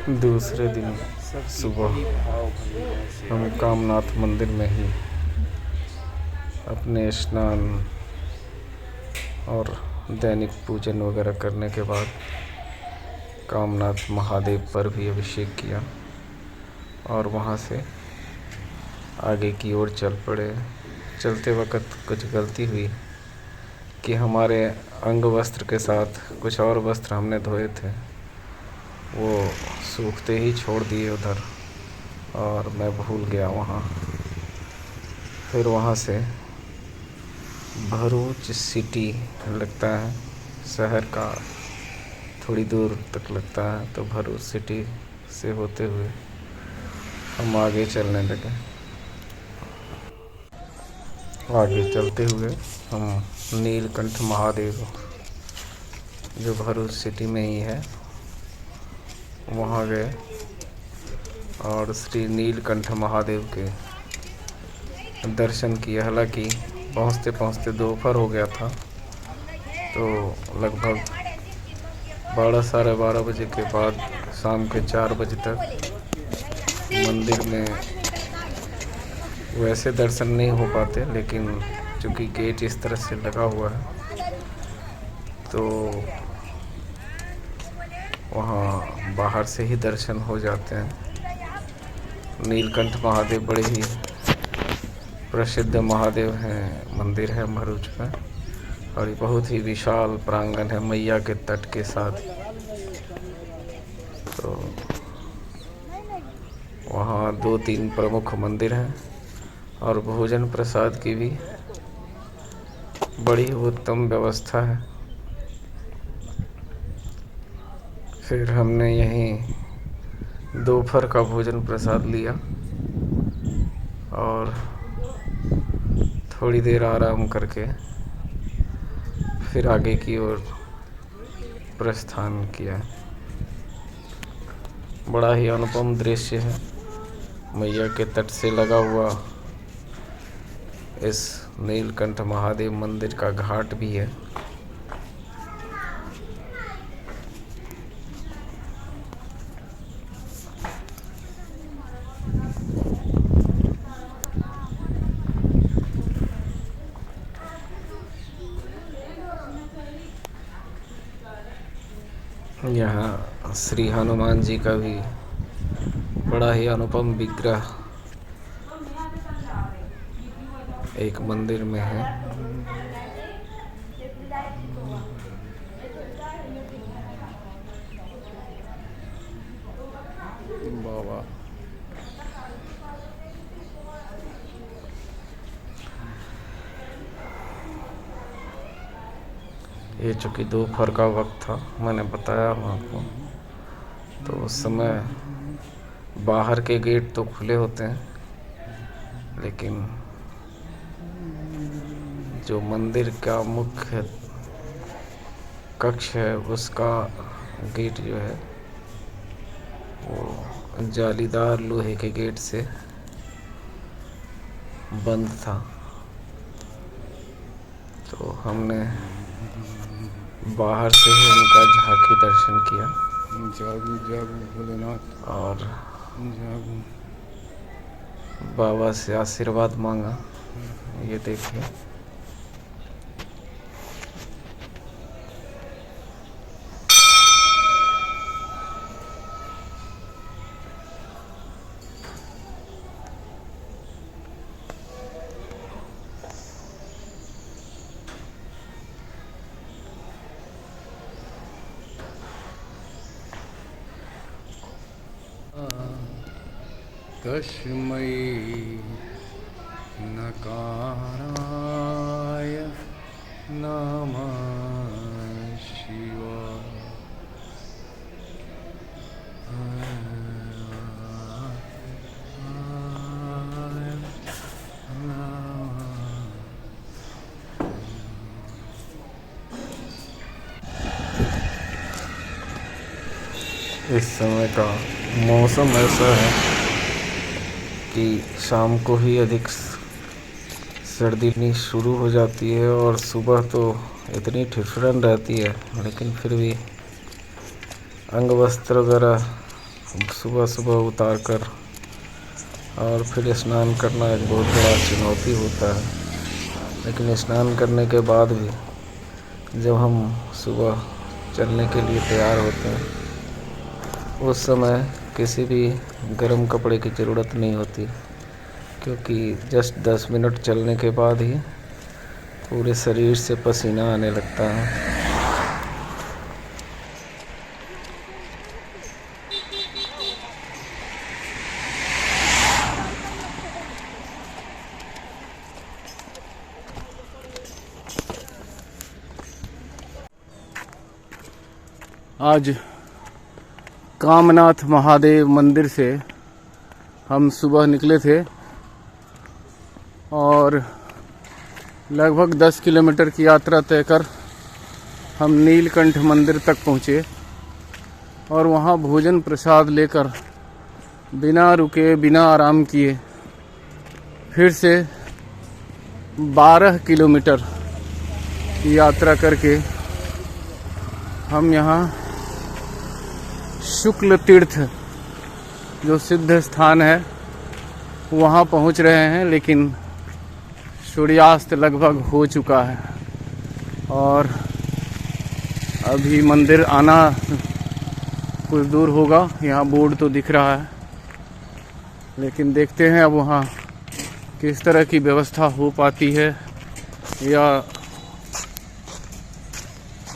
दूसरे दिन सुबह हम कामनाथ मंदिर में ही अपने स्नान और दैनिक पूजन वगैरह करने के बाद कामनाथ महादेव पर भी अभिषेक किया और वहाँ से आगे की ओर चल पड़े। चलते वक्त कुछ गलती हुई कि हमारे अंग वस्त्र के साथ कुछ और वस्त्र हमने धोए थे, वो सूखते ही छोड़ दिए उधर और मैं भूल गया वहाँ। फिर वहाँ से भरूच सिटी लगता है, शहर का थोड़ी दूर तक लगता है, तो भरूच सिटी से होते हुए हम आगे चलने लगे। आगे चलते हुए हम नीलकंठ महादेव, जो भरूच सिटी में ही है, वहाँ गए और श्री नीलकंठ महादेव के दर्शन किए। हालांकि पहुँचते पहुँचते दोपहर हो गया था, तो लगभग 12-12:30 बजे के बाद शाम के 4 बजे तक मंदिर में वैसे दर्शन नहीं हो पाते, लेकिन चूँकि गेट इस तरह से लगा हुआ है तो वहाँ बाहर से ही दर्शन हो जाते हैं। नीलकंठ महादेव बड़े ही प्रसिद्ध महादेव हैं, मंदिर है भरूच में, और ये बहुत ही विशाल प्रांगण है मैया के तट के साथ। तो वहाँ 2-3 प्रमुख मंदिर हैं और भोजन प्रसाद की भी बड़ी उत्तम व्यवस्था है। फिर हमने यहीं दोपहर का भोजन प्रसाद लिया और थोड़ी देर आराम करके फिर आगे की ओर प्रस्थान किया। बड़ा ही अनुपम दृश्य है, मैया के तट से लगा हुआ इस नीलकंठ महादेव मंदिर का घाट भी है। यहाँ श्री हनुमान जी का भी बड़ा ही अनुपम विग्रह एक मंदिर में है। बाबा ये चूँकि दोपहर का वक्त था, मैंने बताया हूँ आपको, तो उस समय बाहर के गेट तो खुले होते हैं, लेकिन जो मंदिर का मुख्य कक्ष है उसका गेट जो है वो जालीदार लोहे के गेट से बंद था। तो हमने बाहर से ही उनका झांकी दर्शन किया। जागू जागू भोलेनाथ, और जागू। बाबा से आशीर्वाद मांगा। ये देखिए, तस्मै नकाराय नमः शिवाय। इस समय का मौसम ऐसा है कि शाम को ही अधिक सर्दी शुरू हो जाती है और सुबह तो इतनी ठिठुरन रहती है, लेकिन फिर भी अंग वस्त्र वगैरह सुबह सुबह उतार कर और फिर स्नान करना एक बहुत बड़ा चुनौती होता है। लेकिन स्नान करने के बाद भी जब हम सुबह चलने के लिए तैयार होते हैं उस समय किसी भी गर्म कपड़े की ज़रूरत नहीं होती, क्योंकि जस्ट 10 मिनट चलने के बाद ही पूरे शरीर से पसीना आने लगता है। आज कामनाथ महादेव मंदिर से हम सुबह निकले थे और लगभग 10 किलोमीटर की यात्रा तय कर हम नीलकंठ मंदिर तक पहुँचे और वहाँ भोजन प्रसाद लेकर बिना रुके बिना आराम किए फिर से 12 किलोमीटर की यात्रा करके हम यहाँ शुक्ल तीर्थ जो सिद्ध स्थान है वहाँ पहुँच रहे हैं। लेकिन सूर्यास्त लगभग हो चुका है और अभी मंदिर आना कुछ दूर होगा। यहाँ बोर्ड तो दिख रहा है, लेकिन देखते हैं अब वहाँ किस तरह की व्यवस्था हो पाती है या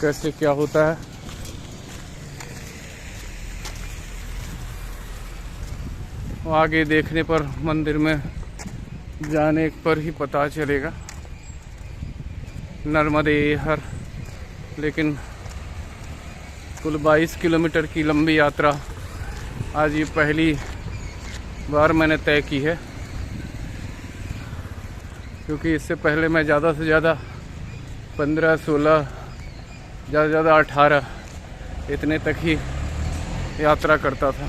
कैसे क्या होता है। आगे देखने पर मंदिर में जाने पर ही पता चलेगा। नर्मदे हर। लेकिन कुल 22 किलोमीटर की लंबी यात्रा आज ये पहली बार मैंने तय की है, क्योंकि इससे पहले मैं ज़्यादा से ज़्यादा 15-16 ज़्यादा से ज़्यादा 18 इतने तक ही यात्रा करता था।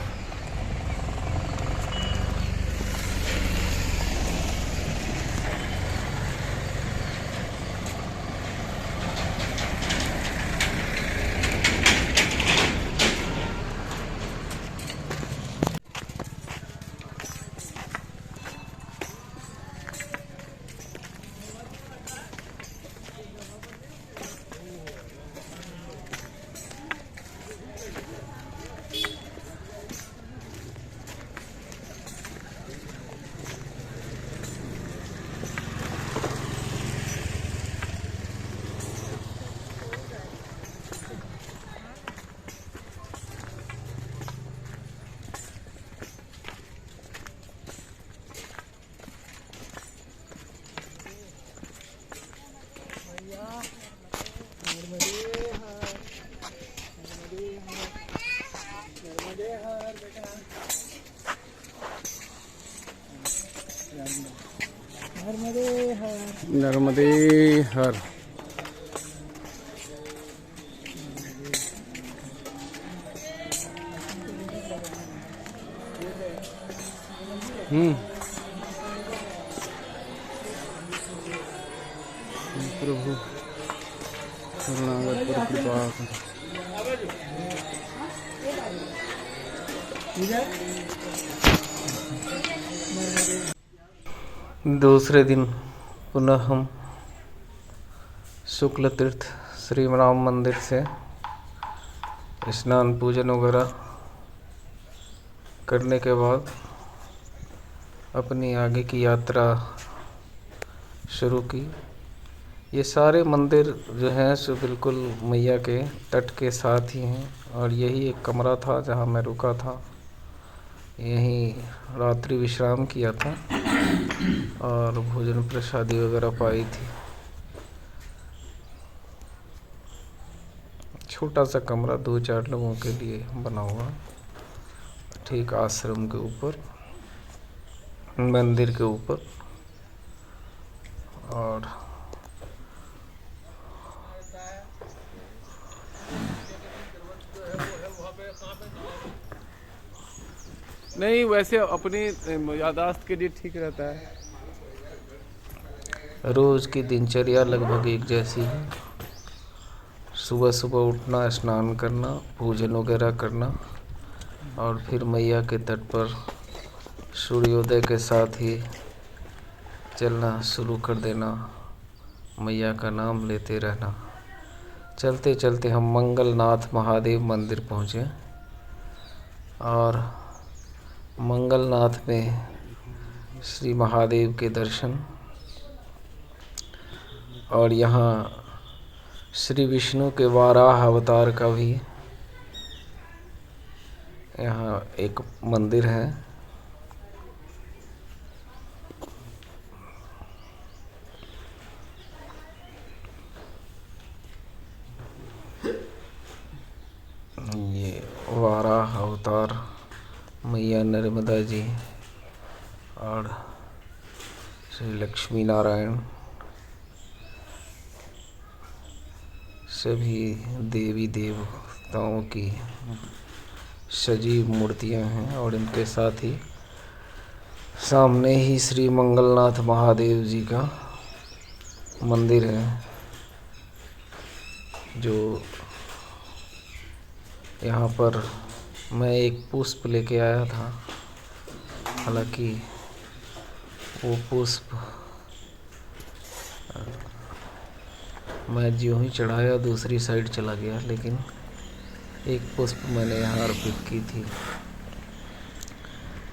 नर्मदे हर। प्रभु शरणागत पर कृपा कर। दूसरे दिन पुनः हम शुक्ल तीर्थ श्री राम मंदिर से स्नान पूजन वगैरह करने के बाद अपनी आगे की यात्रा शुरू की। ये सारे मंदिर जो हैं सो बिल्कुल मैया के तट के साथ ही हैं और यही एक कमरा था जहाँ मैं रुका था। यहीं रात्रि विश्राम किया था और भोजन प्रसादी वगैरह पाई थी। छोटा सा कमरा 2-4 लोगों के लिए बना हुआ, ठीक आश्रम के ऊपर, मंदिर के ऊपर। और नहीं, वैसे अपनी यादाश्त के लिए ठीक रहता है। रोज़ की दिनचर्या लगभग एक जैसी है। सुबह सुबह उठना, स्नान करना, पूजन वगैरह करना, और फिर मैया के तट पर सूर्योदय के साथ ही चलना शुरू कर देना, मैया का नाम लेते रहना। चलते चलते हम मंगलनाथ महादेव मंदिर पहुँचे और मंगलनाथ में श्री महादेव के दर्शन और यहाँ श्री विष्णु के वाराह अवतार का भी यहाँ एक मंदिर है। ये वाराह अवतार मैया नर्मदा जी और श्री लक्ष्मी नारायण सभी देवी देवताओं की सजीव मूर्तियां हैं और इनके साथ ही सामने ही श्री मंगलनाथ महादेव जी का मंदिर है, जो यहाँ पर मैं एक पुष्प लेके आया था। हालांकि वो पुष्प मैं ज्यों ही चढ़ाया दूसरी साइड चला गया, लेकिन एक पुष्प मैंने यहाँ अर्पित की थी।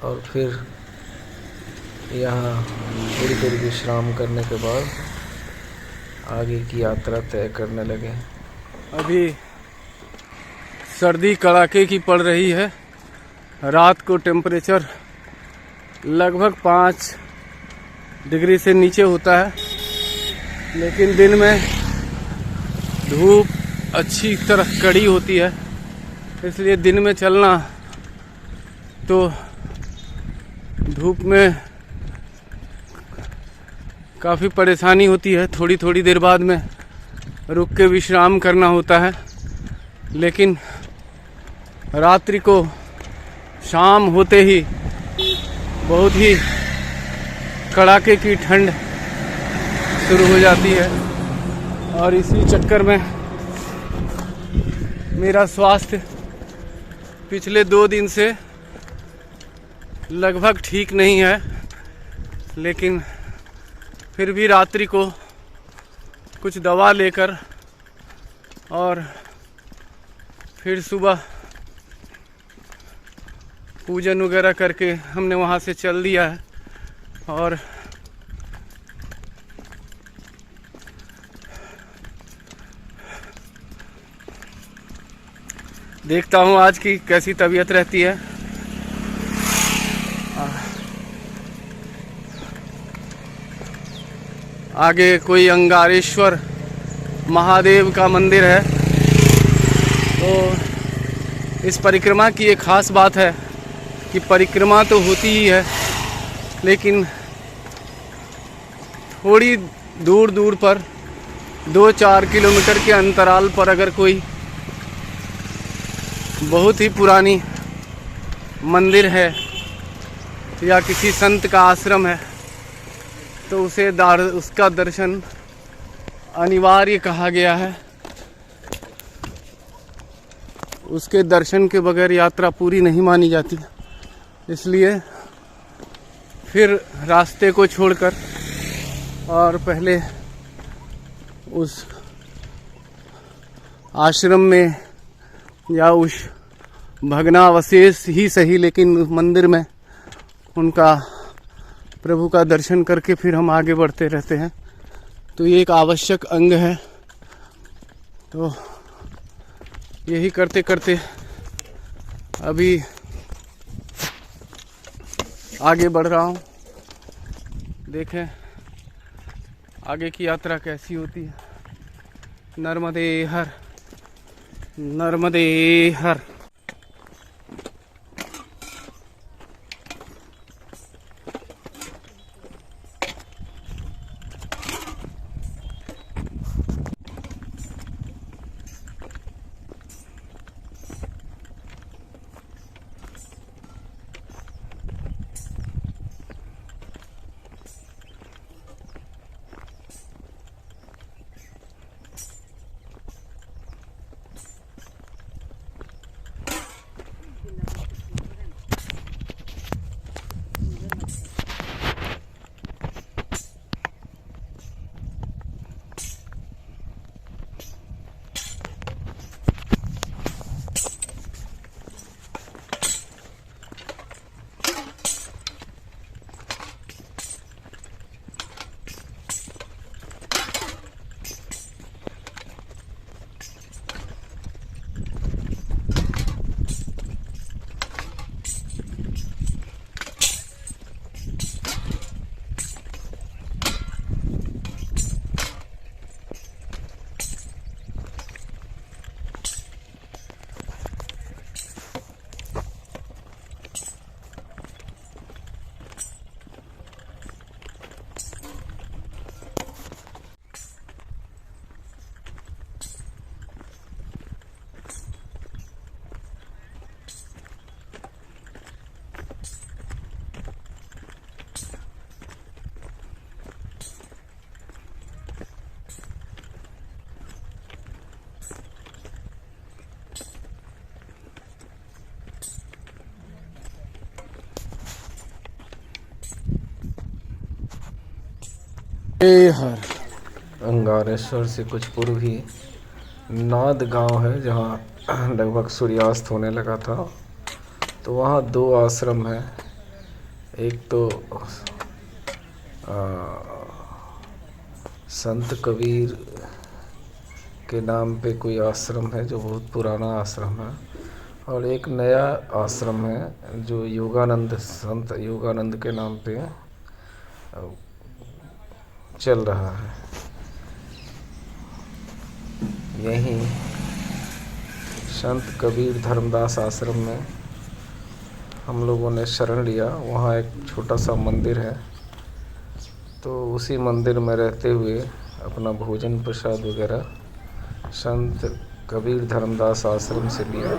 और फिर यहाँ थोड़ी देर विश्राम करने के बाद आगे की यात्रा तय करने लगे। अभी सर्दी कड़ाके की पड़ रही है। रात को टेम्परेचर लगभग 5 डिग्री से नीचे होता है, लेकिन दिन में धूप अच्छी तरह कड़ी होती है, इसलिए दिन में चलना तो धूप में काफ़ी परेशानी होती है। थोड़ी थोड़ी देर बाद में रुक के विश्राम करना होता है, लेकिन रात्रि को शाम होते ही बहुत ही कड़ाके की ठंड शुरू हो जाती है। और इसी चक्कर में मेरा स्वास्थ्य पिछले 2 दिन से लगभग ठीक नहीं है, लेकिन फिर भी रात्रि को कुछ दवा लेकर और फिर सुबह पूजन वगैरह करके हमने वहाँ से चल दिया है। और देखता हूँ आज की कैसी तबीयत रहती है। आगे कोई अंगारेश्वर महादेव का मंदिर है। तो इस परिक्रमा की एक ख़ास बात है कि परिक्रमा तो होती ही है, लेकिन थोड़ी दूर दूर पर 2-4 किलोमीटर के अंतराल पर अगर कोई बहुत ही पुरानी मंदिर है या किसी संत का आश्रम है, तो उसका दर्शन अनिवार्य कहा गया है। उसके दर्शन के बगैर यात्रा पूरी नहीं मानी जाती। इसलिए फिर रास्ते को छोड़कर और पहले उस आश्रम में या उस भग्नावशेष ही सही, लेकिन उस मंदिर में उनका प्रभु का दर्शन करके फिर हम आगे बढ़ते रहते हैं। तो ये एक आवश्यक अंग है। तो यही करते करते अभी आगे बढ़ रहा हूँ। देखें आगे की यात्रा कैसी होती है। नर्मदे हर, नर्मदे हर। हर अंगारेश्वर से कुछ पूर्व ही नाद गांव है, जहाँ लगभग सूर्यास्त होने लगा था। तो वहाँ दो आश्रम हैं। एक तो संत कबीर के नाम पे कोई आश्रम है जो बहुत पुराना आश्रम है, और एक नया आश्रम है जो योगानंद, संत योगानंद के नाम पे चल रहा है। यहीं संत कबीर धर्मदास आश्रम में हम लोगों ने शरण लिया। वहाँ एक छोटा सा मंदिर है, तो उसी मंदिर में रहते हुए अपना भोजन प्रसाद वगैरह संत कबीर धर्मदास आश्रम से लिया,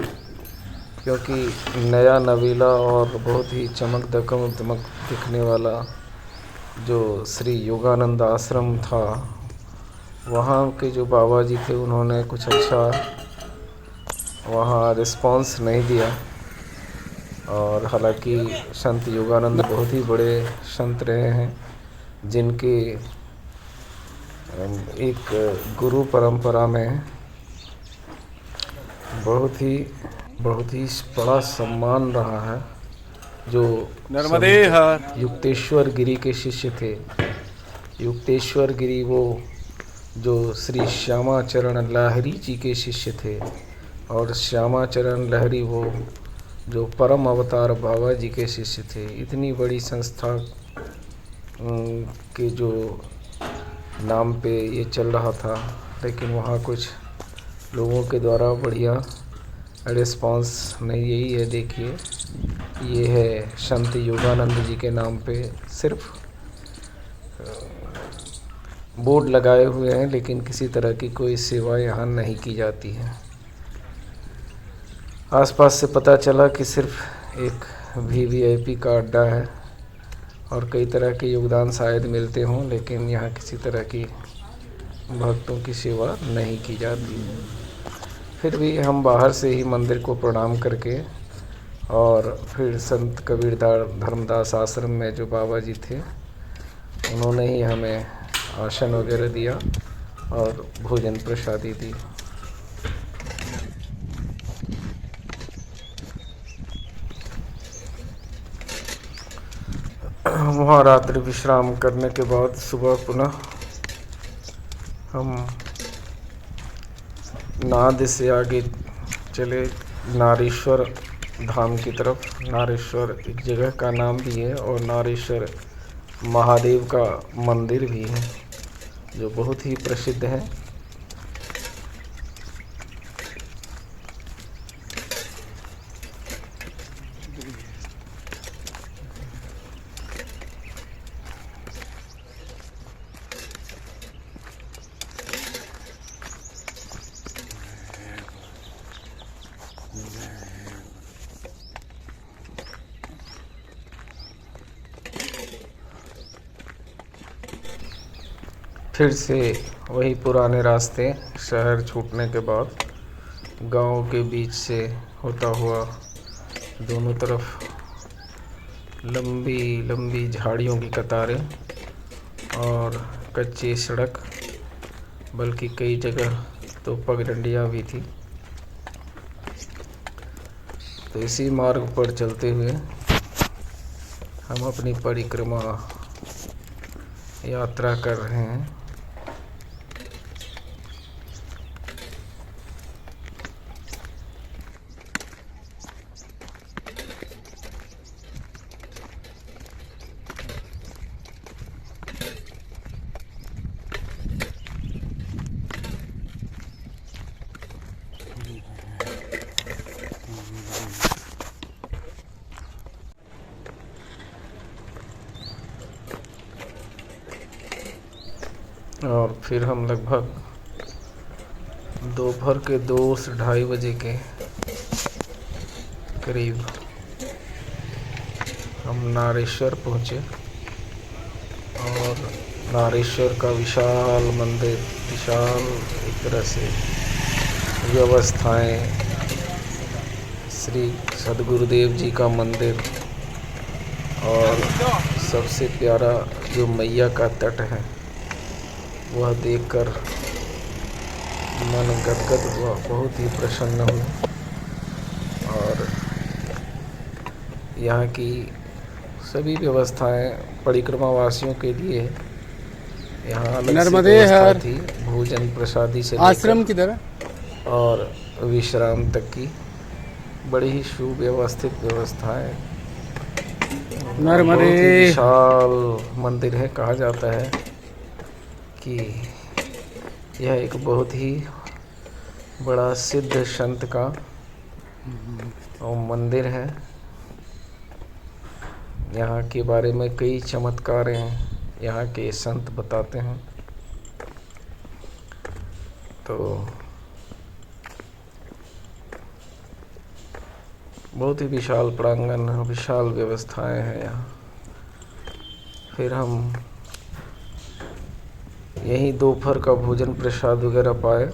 क्योंकि नया नवीला और बहुत ही चमक दमक दिखने वाला जो श्री योगानंद आश्रम था, वहाँ के जो बाबा जी थे उन्होंने कुछ अच्छा वहाँ रिस्पांस नहीं दिया। और हालांकि संत योगानंद बहुत ही बड़े संत रहे हैं, जिनके एक गुरु परंपरा में बहुत ही बड़ा सम्मान रहा है। जो नर्मदे हर युक्तेश्वर गिरी के शिष्य थे। युक्तेश्वर गिरी वो जो श्री श्यामाचरण लाहिरी जी के शिष्य थे, और श्यामाचरण लाहिरी वो जो परम अवतार बाबा जी के शिष्य थे। इतनी बड़ी संस्था के जो नाम पे ये चल रहा था, लेकिन वहाँ कुछ लोगों के द्वारा बढ़िया रिस्पांस नहीं। यही है, देखिए, ये है संत योगानंद जी के नाम पे सिर्फ बोर्ड लगाए हुए हैं, लेकिन किसी तरह की कोई सेवा यहाँ नहीं की जाती है। आसपास से पता चला कि सिर्फ एक वीवीआईपी का अड्डा है और कई तरह के योगदान शायद मिलते हों, लेकिन यहाँ किसी तरह की भक्तों की सेवा नहीं की जाती। फिर भी हम बाहर से ही मंदिर को प्रणाम करके और फिर संत कबीर धर्मदास आश्रम में जो बाबा जी थे, उन्होंने ही हमें आसन वगैरह दिया और भोजन प्रसादी दी। वहाँ रात्रि विश्राम करने के बाद सुबह पुनः हम नाद से आगे चले नारेश्वर धाम की तरफ। नारेश्वर एक जगह का नाम भी है और नारेश्वर महादेव का मंदिर भी है जो बहुत ही प्रसिद्ध है। फिर से वही पुराने रास्ते शहर छूटने के बाद गांव के बीच से होता हुआ दोनों तरफ लंबी लंबी झाड़ियों की कतारें और कच्ची सड़क, बल्कि कई जगह तो पगडंडियाँ भी थी। तो इसी मार्ग पर चलते हुए हम अपनी परिक्रमा यात्रा कर रहे हैं। और फिर हम लगभग दोपहर के 2 से 2:30 बजे के करीब हम नारेश्वर पहुँचे। और नारेश्वर का विशाल मंदिर, विशाल एक तरह से व्यवस्थाएं, श्री सद्गुरुदेव जी का मंदिर, और सबसे प्यारा जो मैया का तट है वह देखकर मन गदगद हुआ, बहुत ही प्रसन्न हुआ। और यहाँ की सभी व्यवस्थाएं परिक्रमा वासियों के लिए यहाँ अलग से नर्मदे व्यवस्था हर थी, भोजन प्रसादी से आश्रम लेकर किधर है? और विश्राम तक की बड़ी ही सुव्यवस्थित व्यवस्थाएं। और नर्मदे। बहुत ही विशाल मंदिर है। कहा जाता है कि यह एक बहुत ही बड़ा सिद्ध संत का मंदिर है। यहाँ के बारे में कई चमत्कार हैं, यहाँ के संत बताते हैं। तो बहुत ही विशाल प्रांगण, विशाल व्यवस्थाएं हैं यहाँ। फिर हम यहीं दोपहर का भोजन प्रसाद वगैरह पाए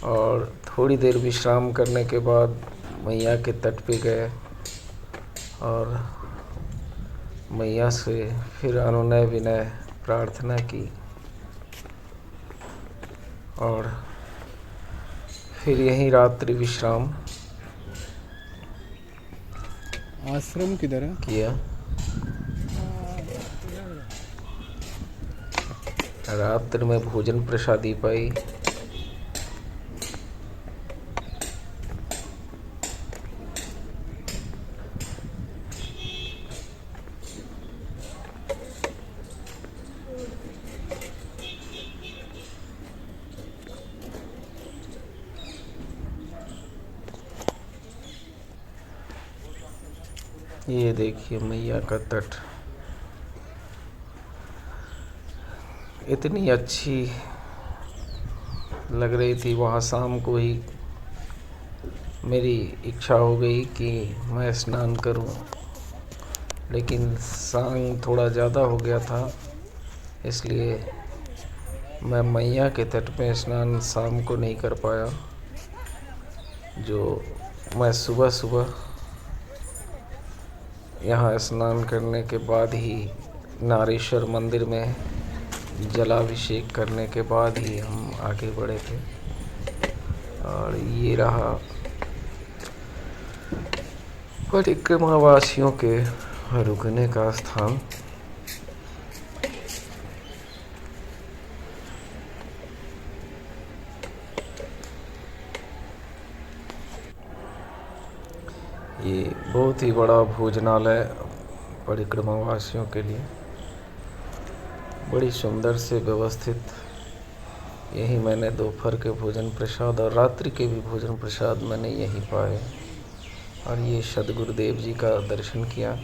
और थोड़ी देर विश्राम करने के बाद मैया के तट पे गए और मैया से फिर अनुनय विनय प्रार्थना की और फिर यहीं रात्रि विश्राम आश्रम किधर है? किया। रात्रि में भोजन प्रसादी पाई। ये देखिए मैया का तट, इतनी अच्छी लग रही थी। वहाँ शाम को ही मेरी इच्छा हो गई कि मैं स्नान करूं, लेकिन सांग थोड़ा ज़्यादा हो गया था, इसलिए मैं मैया के तट पे स्नान शाम को नहीं कर पाया। जो मैं सुबह सुबह यहाँ स्नान करने के बाद ही नारेश्वर मंदिर में जलाभिषेक करने के बाद ही हम आगे बढ़े थे। और ये रहा परिक्रमा वासियों के रुकने का स्थान। ये बहुत ही बड़ा भोजनालय परिक्रमा वासियों के लिए, बड़ी सुंदर से व्यवस्थित। यही मैंने दोपहर के भोजन प्रसाद और रात्रि के भी भोजन प्रसाद मैंने यहीं पाए। और ये सद्गुरुदेव जी का दर्शन किया।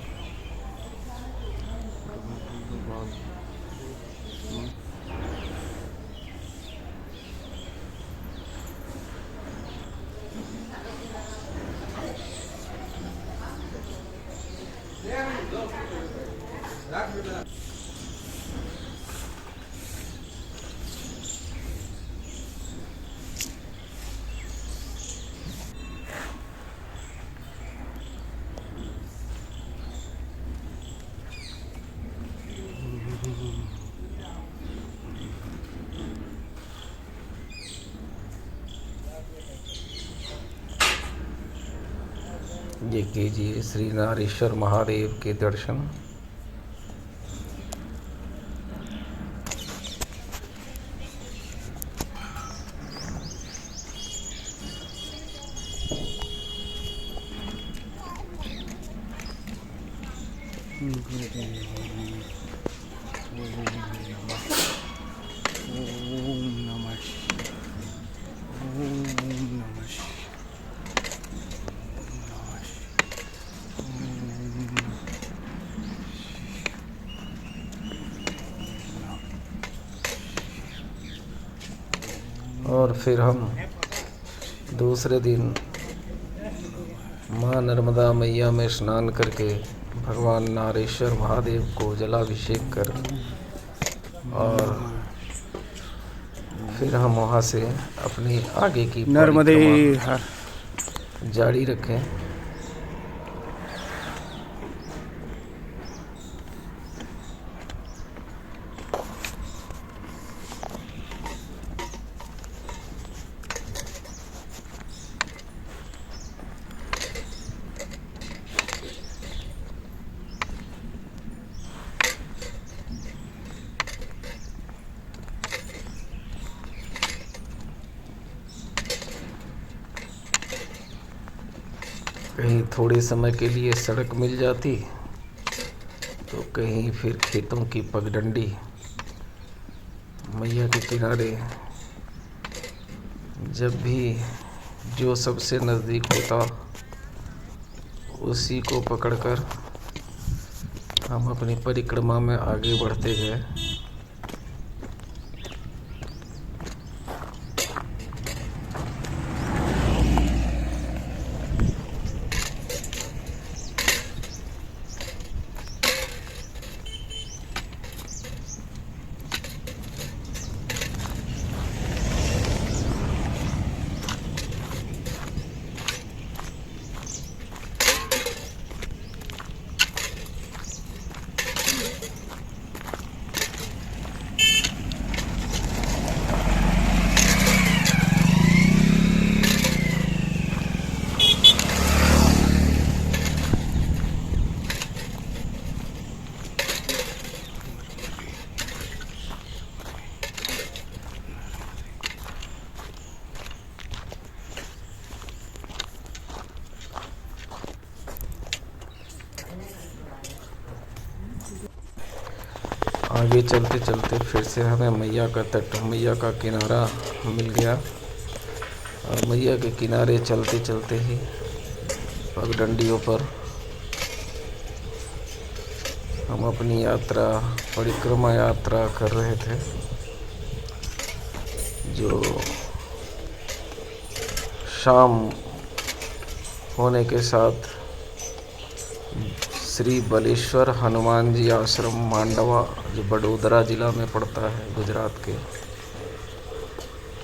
ये कीजिए श्री नारेश्वर महादेव के दर्शन। और फिर हम दूसरे दिन माँ नर्मदा मैया में स्नान करके भगवान नारेश्वर महादेव को जलाभिषेक कर और फिर हम वहाँ से अपनी आगे की नर्मदे परिक्रमा जारी रखें। थोड़े समय के लिए सड़क मिल जाती तो कहीं फिर खेतों की पगडंडी, मैया के किनारे जब भी जो सबसे नज़दीक होता उसी को पकड़कर हम अपनी परिक्रमा में आगे बढ़ते गए। आगे चलते चलते फिर से हमें मैया का तट, मैया का किनारा मिल गया और मैया के किनारे चलते चलते ही पगडंडियों पर हम अपनी यात्रा, परिक्रमा यात्रा कर रहे थे, जो शाम होने के साथ श्री बलेश्वर हनुमान जी आश्रम मांडवा, जो बड़ोदरा ज़िला में पड़ता है गुजरात के,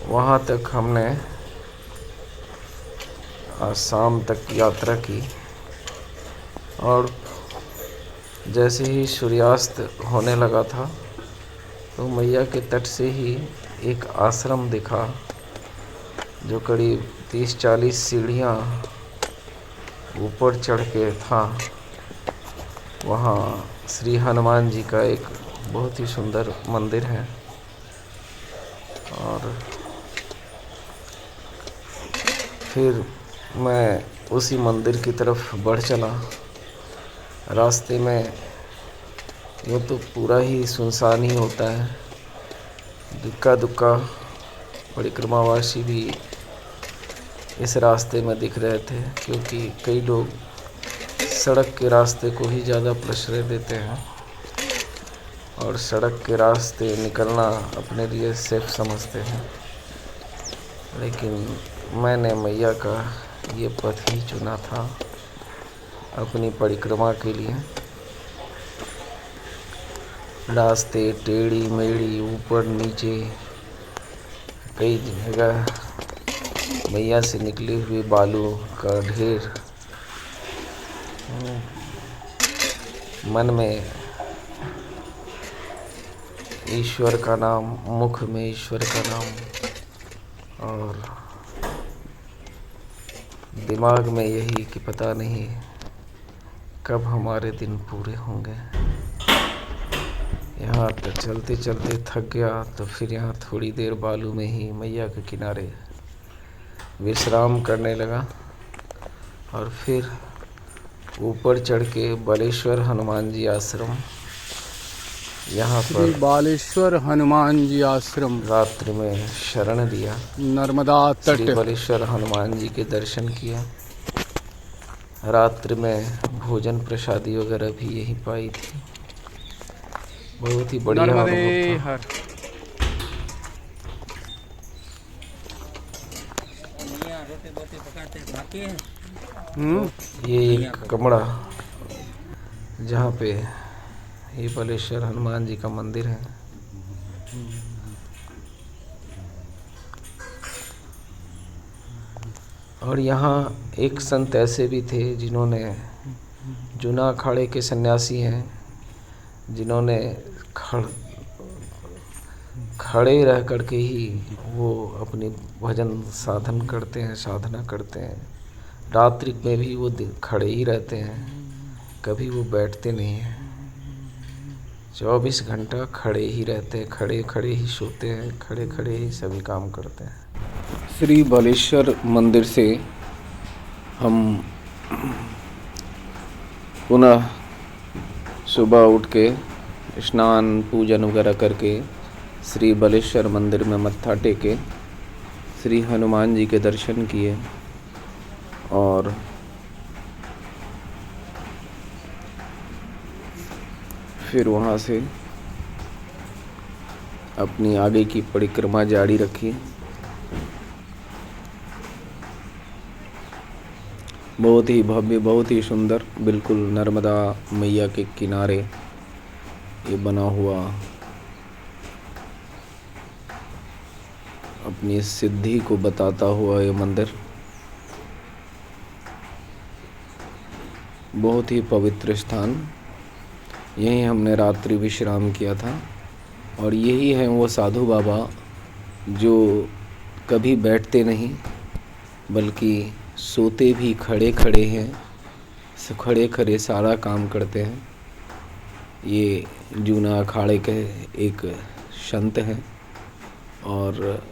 वहाँ तक हमने आज शाम तक यात्रा की। और जैसे ही सूर्यास्त होने लगा था तो मैया के तट से ही एक आश्रम दिखा, जो करीब 30-40 सीढ़ियाँ ऊपर चढ़ के था। वहाँ श्री हनुमान जी का एक बहुत ही सुंदर मंदिर है और फिर मैं उसी मंदिर की तरफ बढ़ चला। रास्ते में यूँ तो पूरा ही सुनसान ही होता है, दुक्का दुक्का परिक्रमावासी भी इस रास्ते में दिख रहे थे, क्योंकि कई लोग सड़क के रास्ते को ही ज़्यादा प्रश्रय देते हैं और सड़क के रास्ते निकलना अपने लिए सेफ समझते हैं। लेकिन मैंने मैया का ये पथ ही चुना था अपनी परिक्रमा के लिए। रास्ते टेढ़ी मेढ़ी, ऊपर नीचे, कई जगह मैया से निकले हुए बालू का ढेर। मन में ईश्वर का नाम, मुख में ईश्वर का नाम और दिमाग में यही कि पता नहीं कब हमारे दिन पूरे होंगे। यहाँ तक चलते चलते थक गया तो फिर यहाँ थोड़ी देर बालू में ही मैया के किनारे विश्राम करने लगा और फिर ऊपर चढ़ के बालेश्वर हनुमान जी आश्रम, यहाँ पर बालेश्वर हनुमान जी आश्रम रात्रि में शरण लिया। नर्मदा तट, श्री बालेश्वर हनुमान जी के दर्शन किया। रात्रि में भोजन प्रसादी वगैरह भी यहीं पाई थी। बहुत ही बढ़िया अनुभव था। ये एक कमरा जहाँ पे ये बालेश्वर हनुमान जी का मंदिर है। और यहाँ एक संत ऐसे भी थे जिन्होंने, जूना अखाड़े के सन्यासी हैं, जिन्होंने खड़े रह कर के ही वो अपनी भजन साधन करते हैं, साधना करते हैं। रात्रि में भी वो खड़े ही रहते हैं, कभी वो बैठते नहीं हैं। 24 घंटा खड़े ही रहते हैं, खड़े खड़े ही सोते हैं, खड़े खड़े ही सभी काम करते हैं। श्री बालेश्वर मंदिर से हम पुनः सुबह उठ के स्नान पूजन वगैरह करके श्री बलेश्वर मंदिर में मत्था टेके श्री हनुमान जी के दर्शन किए और फिर वहाँ से अपनी आगे की परिक्रमा जारी रखी। बहुत ही भव्य, बहुत ही सुंदर, बिल्कुल नर्मदा मैया के किनारे ये बना हुआ अपनी सिद्धि को बताता हुआ ये मंदिर बहुत ही पवित्र स्थान। यहीं हमने रात्रि विश्राम किया था और यही है वो साधु बाबा जो कभी बैठते नहीं बल्कि सोते भी खड़े खड़े हैं, खड़े खड़े सारा काम करते हैं। ये जूना अखाड़े के एक संत हैं और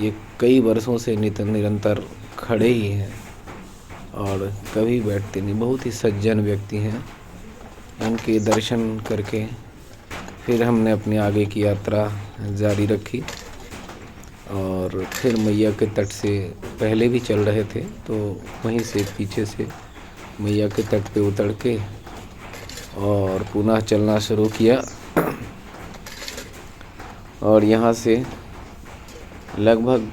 ये कई वर्षों से निरंतर खड़े ही हैं और कभी बैठते नहीं। बहुत ही सज्जन व्यक्ति हैं। इनके दर्शन करके फिर हमने अपनी आगे की यात्रा जारी रखी और फिर मैया के तट से पहले भी चल रहे थे तो वहीं से पीछे से मैया के तट पे उतर के और पुनः चलना शुरू किया और यहाँ से लगभग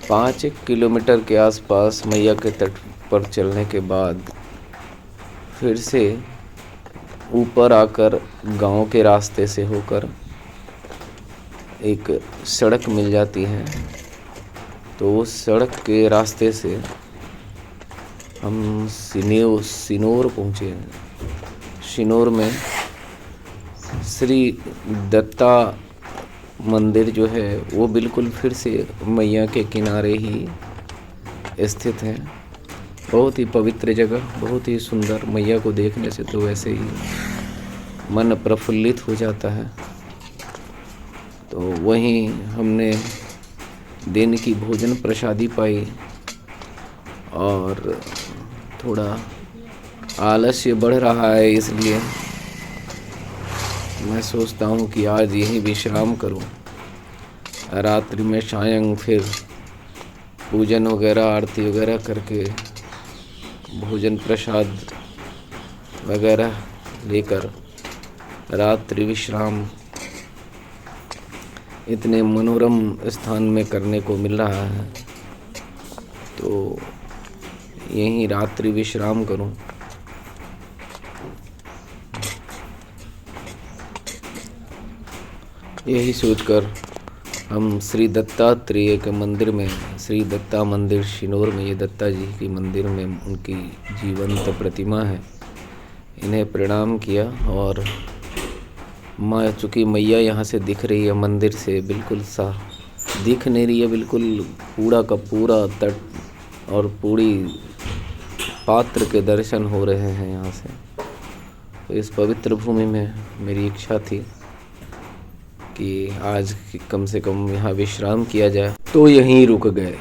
5 किलोमीटर के आसपास मैया के तट पर चलने के बाद फिर से ऊपर आकर गांव के रास्ते से होकर एक सड़क मिल जाती है। तो उस सड़क के रास्ते से हम सिनोर पहुँचे। सिनोर में श्री दत्ता मंदिर जो है वो बिल्कुल फिर से मैया के किनारे ही स्थित है। बहुत ही पवित्र जगह, बहुत ही सुंदर। मैया को देखने से तो वैसे ही मन प्रफुल्लित हो जाता है। तो वहीं हमने दिन की भोजन प्रसादी पाई और थोड़ा आलस्य बढ़ रहा है, इसलिए मैं सोचता हूँ कि आज यहीं विश्राम करूँ। रात्रि में सायं फिर पूजन वगैरह, आरती वगैरह करके भोजन प्रसाद वगैरह लेकर रात्रि विश्राम इतने मनोरम स्थान में करने को मिल रहा है तो यहीं रात्रि विश्राम करूं। यही सोचकर हम श्री दत्तात्रेय के मंदिर में, श्री दत्ता मंदिर सिनोर में, ये दत्ता जी की मंदिर में उनकी जीवंत प्रतिमा है, इन्हें प्रणाम किया। और चूँकि मैया यहाँ से दिख रही है, मंदिर से बिल्कुल साफ दिख नहीं रही है, बिल्कुल पूरा का पूरा तट और पूरी पात्र के दर्शन हो रहे हैं यहाँ से। तो इस पवित्र भूमि में मेरी इच्छा थी कि आज कम से कम यहाँ विश्राम किया जाए, तो यहीं रुक गए।